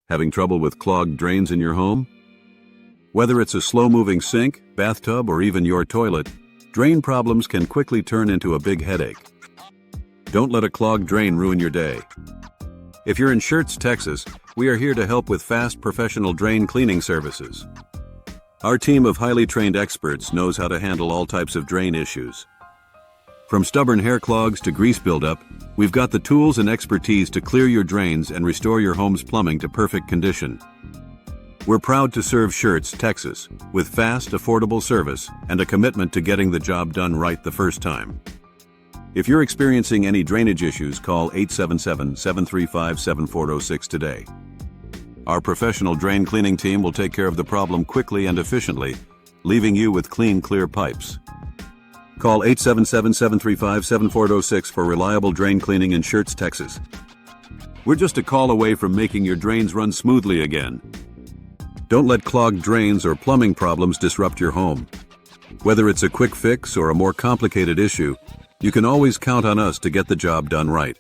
Having trouble with clogged drains in your home? Whether it's a slow-moving sink, bathtub, or even your toilet, drain problems can quickly turn into a big headache. Don't let a clogged drain ruin your day. If you're in Schertz, Texas, we are here to help with fast, professional drain cleaning services. Our team of highly trained experts knows how to handle all types of drain issues. From stubborn hair clogs to grease buildup, we've got the tools and expertise to clear your drains and restore your home's plumbing to perfect condition. We're proud to serve Schertz, Texas, with fast, affordable service and a commitment to getting the job done right the first time. If you're experiencing any drainage issues, call 877-735-7406 today. Our professional drain cleaning team will take care of the problem quickly and efficiently, leaving you with clean, clear pipes. Call 877-735-7406 for reliable drain cleaning in Schertz, Texas. We're just a call away from making your drains run smoothly again. Don't let clogged drains or plumbing problems disrupt your home. Whether it's a quick fix or a more complicated issue, you can always count on us to get the job done right.